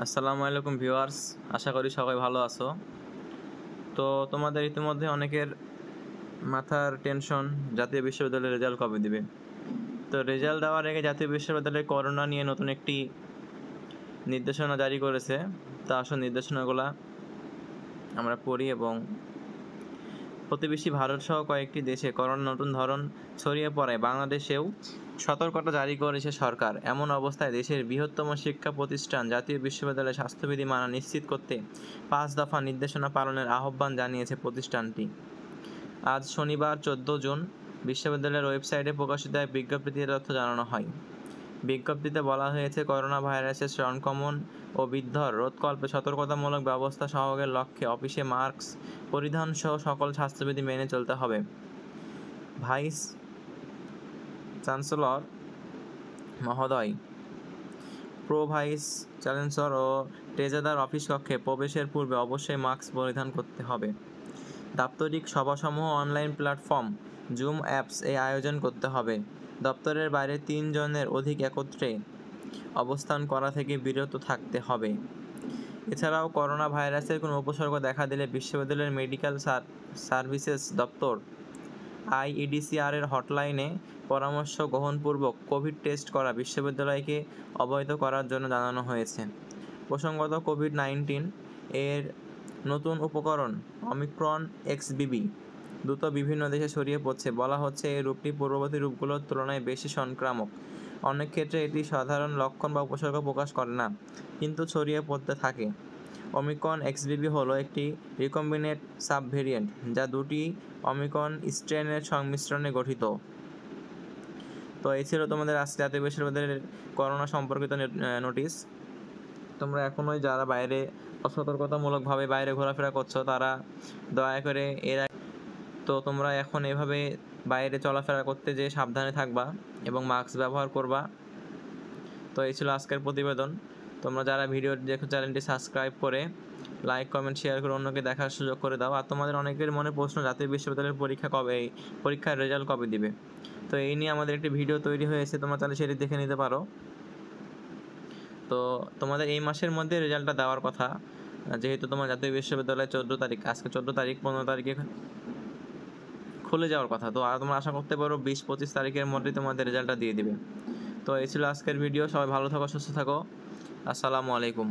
আসসালামু আলাইকুম ভিউয়ার্স, আশা করি সবাই ভালো আছো। তো তোমাদের ইতিমধ্যে অনেকের মাথার টেনশন জাতীয় বিশ্ববিদ্যালয়ের রেজাল্ট কবে দিবে। তো রেজাল্ট দেওয়ার আগে জাতীয় বিশ্ববিদ্যালয়ে করোনা নিয়ে নতুন একটি নির্দেশনা জারি করেছে। তা আসল নির্দেশনাগুলো আমরা পড়ি এবং প্রতিবেশী ভারত সহ কয়েকটি দেশে করোনা নতুন ধরন ছড়িয়ে পড়ায় বাংলাদেশেও সতর্কতা জারি করেছে সরকার। এমন অবস্থায় দেশের বৃহত্তম শিক্ষা প্রতিষ্ঠান জাতীয় বিশ্ববিদ্যালয়ে স্বাস্থ্যবিধি মানা নিশ্চিত করতে 5 দফা নির্দেশনা পালনের আহ্বান জানিয়েছে প্রতিষ্ঠানটি। আজ শনিবার 14 জুন বিশ্ববিদ্যালয়ের ওয়েবসাইটে প্রকাশিত এক বিজ্ঞপ্তিতে তথ্য জানানো হয়। বিজ্ঞপ্তিতে বলা হয়েছে, করোনা ভাইরাসের সংক্রমণ ও বিদ্ধর রোধকল্পে সতর্কতামূলক ব্যবস্থা সহযোগের লক্ষ্যে অফিসে মাস্ক পরিধান সহ সকল স্বাস্থ্যবিধি মেনে চলতে হবে। ভাইস চ্যান্সেলর মহোদয়, প্রো ভাইস চ্যান্সেলর ও ট্রেজারার অফিস কক্ষে প্রবেশের পূর্বে অবশ্যই মাস্ক পরিধান করতে হবে। দাপ্তরিক সভাসমূহ অনলাইন প্ল্যাটফর্ম জুম অ্যাপস এ আয়োজন করতে হবে। দপ্তরের বাইরে 3 জনের অধিক একত্রে অবস্থান করা থেকে বিরত থাকতে হবে। এছাড়াও করোনা ভাইরাসের কোনো উপসর্গ দেখা দিলে বিশ্ববিদ্যালয়ের মেডিকেল সার্ভিসেস দপ্তর IEDCR এর হটলাইনে পরামর্শ গ্রহণপূর্বক কোভিড টেস্ট করা বিশ্ববিদ্যালয়কে অবহিত করার জন্য জানানো হয়েছে। প্রসঙ্গত, কোভিড-19 এর নতুন উপকরণ ওমিক্রন XBB দ্রুত বিভিন্ন দেশে ছড়িয়ে পড়ছে। বলা হচ্ছে, এই রূপটি পূর্ববর্তী রূপগুলোর তুলনায় বেশি সংক্রামক। অনেক ক্ষেত্রে এটি সাধারণ লক্ষণ বা উপসর্গ প্রকাশ করে না, কিন্তু ছড়িয়ে পড়তে থাকে। ওমিক্রন XBB হলো একটি রিকম্বিনেন্ট সাবভেরিয়েন্ট, যা দুটি ওমিক্রন স্ট্রেনের সংমিশ্রণে গঠিত। তো এই ছিল তোমাদের আজকে জাতীয় বিশ্ববিদ্যালয়ের করোনা সম্পর্কিত নোটিশ। তোমরা এখনোই যারা বাইরে অসতর্কতামূলকভাবে বাইরে ঘোরাফেরা করছো, তারা দয়া করে তো তোমরা এখন এভাবে বাইরে চলাফেরা করতে যেয়ে সাবধানে থাকবা এবং মাস্ক ব্যবহার করবা। তো এই ছিল আজকের প্রতিবেদন। তোমরা যারা ভিডিও দেখো, চ্যানেলটি সাবস্ক্রাইব করে লাইক, কমেন্ট, শেয়ার করে অন্যকে দেখার সুযোগ করে দাও। আর তোমাদের অনেকের মনে প্রশ্ন, জাতীয় বিশ্ববিদ্যালয়ের পরীক্ষার রেজাল্ট কবে দিবে। তো এই নিয়ে আমাদের একটি ভিডিও তৈরি হয়েছে, তোমরা তাহলে সেটি দেখে নিতে পারো। তো তোমাদের এই মাসের মধ্যে রেজাল্টটা দেওয়ার কথা, যেহেতু তোমার জাতীয় বিশ্ববিদ্যালয় 14 তারিখ, আজকে 14 তারিখ, 15 তারিখে খুলে যাওয়ার কথা। তো আর তোমরা আশা করতে পারো 20-25 তারিখের মধ্যেই তোমাদের রেজাল্টটা দিয়ে দিবে। তো এই ছিল আজকের ভিডিও। সবাই ভালো থাকো, সুস্থ থাকো। আসসালামু আলাইকুম।